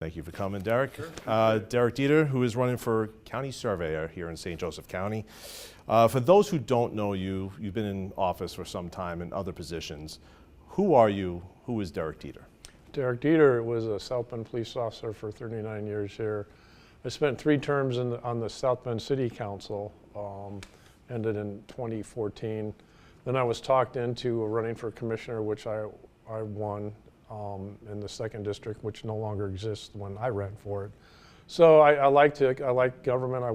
Thank you for coming, Derek. Sure. Derek Dieter, who is running for County Surveyor here in St. Joseph County. For those who don't know you, you've been in office for some time in other positions. Who are you? Who is Derek Dieter? Derek Dieter was a South Bend police officer for 39 years here. I spent 3 terms on the South Bend City Council, ended in 2014. Then I was talked into running for commissioner, which I won in the 2nd district, which no longer exists when I ran for it. So I like government. I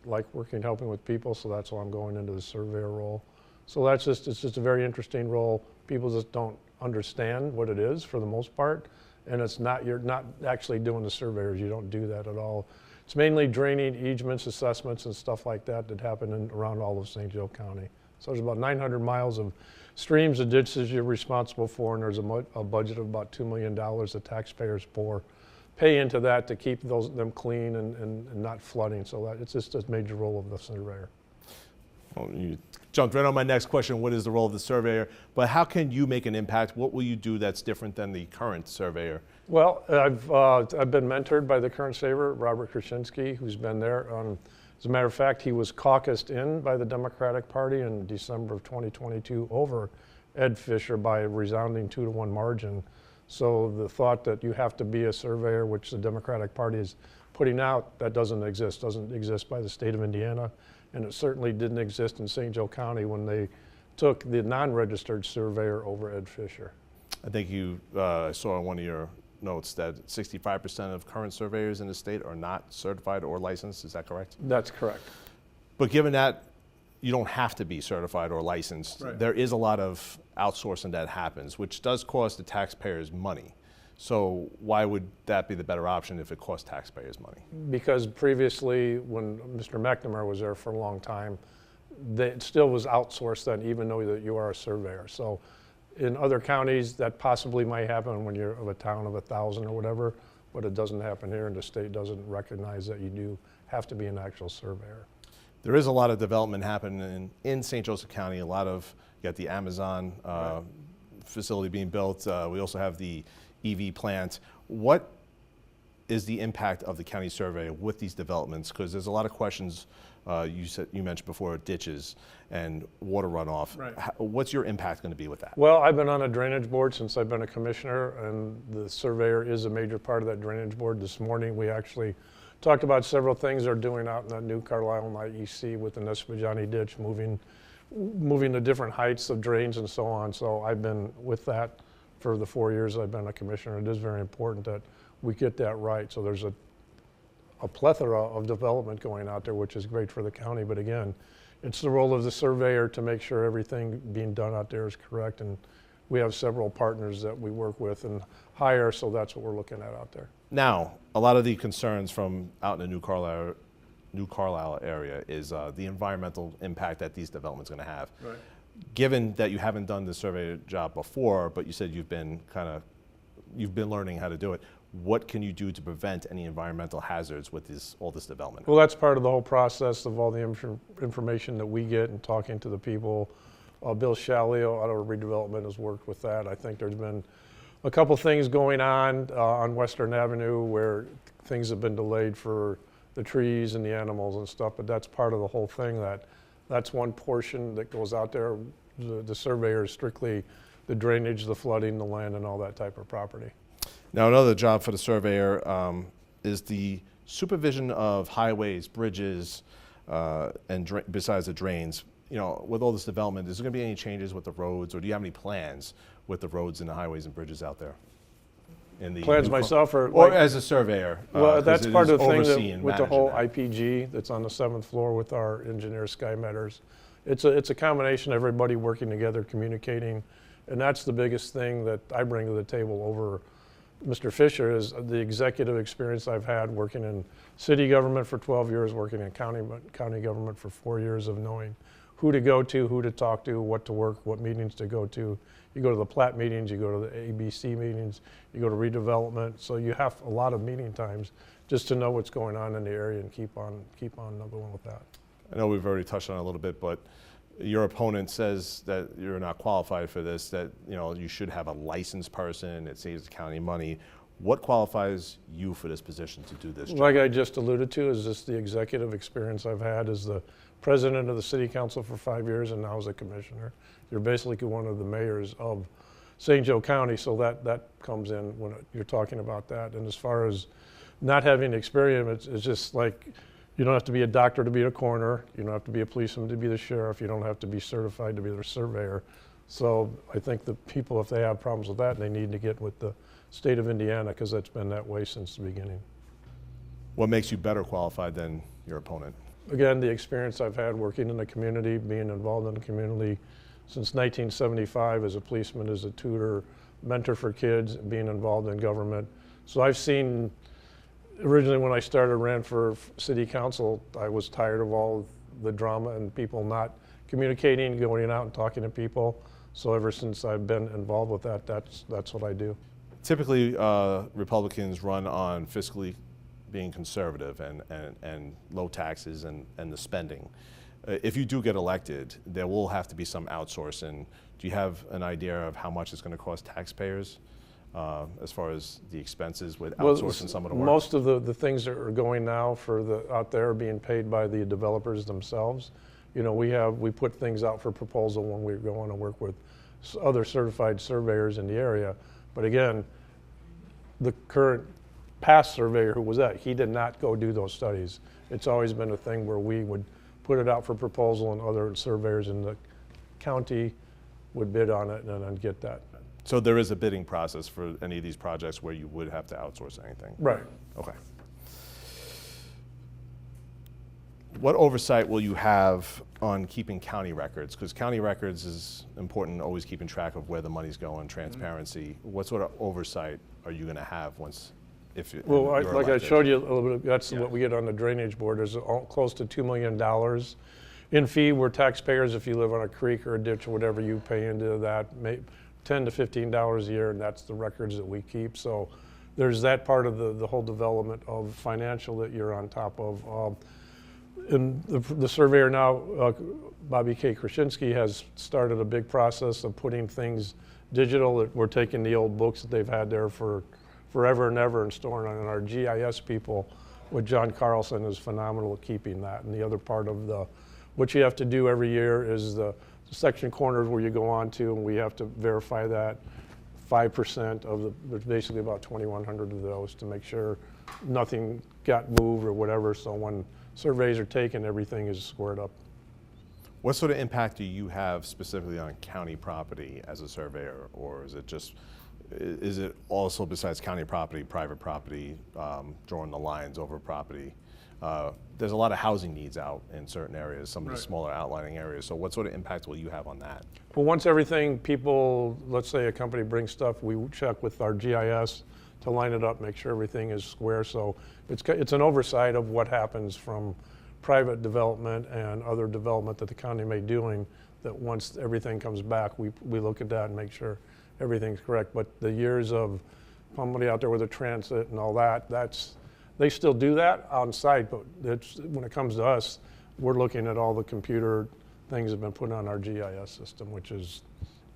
like working, helping with people, so that's why I'm going into the surveyor role. So it's just a very interesting role. People just don't understand what it is for the most part, and you're not actually doing the surveyors. You don't do that at all. It's mainly draining, easements, assessments, and stuff like that happen around all of St. Joe County. So there's about 900 miles of streams and ditches you're responsible for, and there's a budget of about $2 million the taxpayers pay into that to keep them clean and not flooding. So it's just a major role of the surveyor. Well, you jumped right on my next question, what is the role of the surveyor? But how can you make an impact? What will you do that's different than the current surveyor? Well, I've been mentored by the current surveyor, Robert Krasinski, who's been there. As a matter of fact, he was caucused in by the Democratic Party in December of 2022 over Ed Fisher by a resounding 2-to-1 margin. So the thought that you have to be a surveyor, which the Democratic Party is putting out, that doesn't exist by the state of Indiana. And it certainly didn't exist in St. Joe County when they took the non-registered surveyor over Ed Fisher. I think you saw on one of your notes that 65% of current surveyors in the state are not certified or licensed. Is that correct? That's correct. But given that you don't have to be certified or licensed, right, there is a lot of outsourcing that happens, which does cost the taxpayers money. So why would that be the better option if it costs taxpayers money? Because previously, when Mr. McNamara was there for a long time, it still was outsourced then, even though that you are a surveyor. So in other counties, that possibly might happen when you're of a town of 1,000 or whatever, but it doesn't happen here, and the state doesn't recognize that you do have to be an actual surveyor. There is a lot of development happening in St. Joseph County. You got the Amazon right, facility being built. We also have the EV plant. What is the impact of the county survey with these developments? Because there's a lot of questions. You mentioned before ditches and water runoff. Right. What's your impact going to be with that? Well, I've been on a drainage board since I've been a commissioner, and the surveyor is a major part of that drainage board. This morning we actually talked about several things they're doing out in the New Carlisle and IEC with the Nespajani ditch, moving to different heights of drains and so on. So I've been with that for the 4 years I've been a commissioner. It is very important that we get that right. So there's a plethora of development going out there, which is great for the county. But again, it's the role of the surveyor to make sure everything being done out there is correct. And we have several partners that we work with and hire, so that's what we're looking at out there. Now, a lot of the concerns from out in the New Carlisle area is the environmental impact that these developments are going to have. Right. Given that you haven't done the survey job before, but you said you've been learning how to do it, what can you do to prevent any environmental hazards with all this development? Well, that's part of the whole process of all the information that we get and talking to the people. Bill Shalio out of redevelopment has worked with that. I think there's been a couple things going on Western Avenue where things have been delayed for the trees and the animals and stuff, but that's part of the whole thing. That's one portion that goes out there. The surveyor is strictly the drainage, the flooding, the land, and all that type of property. Now, another job for the surveyor is the supervision of highways, bridges, and besides the drains. You know, with all this development, is there going to be any changes with the roads, or do you have any plans with the roads and the highways and bridges out there? Plans myself, or as a surveyor? Well, that's part of the thing with the whole IPG that's on the 7th floor with our engineer Sky Metters. It's a combination of everybody working together, communicating, and that's the biggest thing that I bring to the table over Mr. Fisher is the executive experience I've had working in city government for 12 years, working in county government for 4 years, of knowing who to go to, who to talk to, what to work, what meetings to go to. You go to the plat meetings, you go to the ABC meetings, you go to redevelopment. So you have a lot of meeting times just to know what's going on in the area and keep on going with that. I know we've already touched on it a little bit, but your opponent says that you're not qualified for this, that you should have a licensed person, it saves the county money. What qualifies you for this position to do this job? Like I just alluded to, is just the executive experience I've had as the president of the city council for 5 years and now as a commissioner. You're basically one of the mayors of St. Joe County, so that comes in when you're talking about that. And as far as not having experience, it's just like you don't have to be a doctor to be a coroner, you don't have to be a policeman to be the sheriff, you don't have to be certified to be the surveyor. So I think the people, if they have problems with that, they need to get with the state of Indiana, because that's been that way since the beginning. What makes you better qualified than your opponent? Again, the experience I've had working in the community, being involved in the community since 1975 as a policeman, as a tutor, mentor for kids, being involved in government. So I've seen, originally when I started, ran for city council, I was tired of all the drama and people not communicating, going out and talking to people. So ever since I've been involved with that, that's what I do. Typically, Republicans run on fiscally being conservative and low taxes and the spending. If you do get elected, there will have to be some outsourcing. Do you have an idea of how much it's going to cost taxpayers as far as the expenses with outsourcing some of the work? Most of the things that are going now out there are being paid by the developers themselves. You know, we put things out for proposal when we go on and work with other certified surveyors in the area. But again, the current past surveyor who was that, he did not go do those studies. It's always been a thing where we would put it out for proposal and other surveyors in the county would bid on it and then get that. So there is a bidding process for any of these projects where you would have to outsource anything? Right. Okay. What oversight will you have on keeping county records? Because county records is important, always keeping track of where the money's going, transparency. What sort of oversight are you going to have once, if you, Well, you're like I elected? showed you a little bit, that's what we get on the drainage board. There's close to $2 million in fee. We're taxpayers. If you live on a creek or a ditch or whatever, you pay into that, $10 to $15 a year, and that's the records that we keep. So there's that part of the whole development of financial that you're on top of. And the surveyor now, Bobby K. Krasinski, has started a big process of putting things digital. That we're taking the old books that they've had there for forever and ever and storing them. And our GIS people with John Carlson is phenomenal at keeping that. And the other part of what you have to do every year is the section corners where you go on to, and we have to verify that 5% of there's basically about 2,100 of those to make sure nothing got moved or whatever. So when surveys are taken, everything is squared up. What sort of impact do you have specifically on county property as a surveyor, or is it also, besides county property, private property, drawing the lines over property? There's a lot of housing needs out in certain areas, some of the smaller outlying areas. So what sort of impact will you have on that? Well, once let's say a company brings stuff, we check with our GIS to line it up, make sure everything is square. So it's an oversight of what happens from private development and other development that the county may be doing, that once everything comes back, we look at that and make sure everything's correct. But the years of somebody out there with a transit and all that, they still do that on site, but when it comes to us, we're looking at all the computer things that have been put on our GIS system, which is,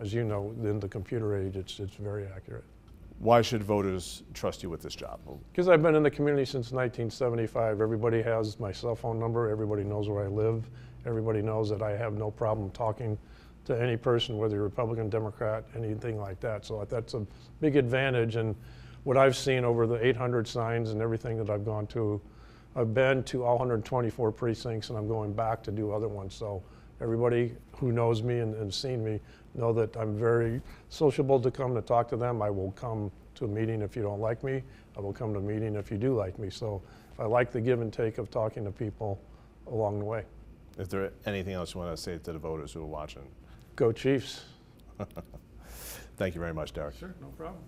as you know, in the computer age, it's very accurate. Why should voters trust you with this job? Because I've been in the community since 1975. Everybody has my cell phone number. Everybody knows where I live. Everybody knows that I have no problem talking to any person, whether you're Republican, Democrat, anything like that. So that's a big advantage. And what I've seen over the 800 signs and everything that I've gone to, I've been to all 124 precincts, and I'm going back to do other ones. So everybody who knows me and seen me know that I'm very sociable to come to talk to them. I will come to a meeting if you don't like me. I will come to a meeting if you do like me. So I like the give and take of talking to people along the way. Is there anything else you want to say to the voters who are watching? Go Chiefs. Thank you very much, Derek. Sure, no problem.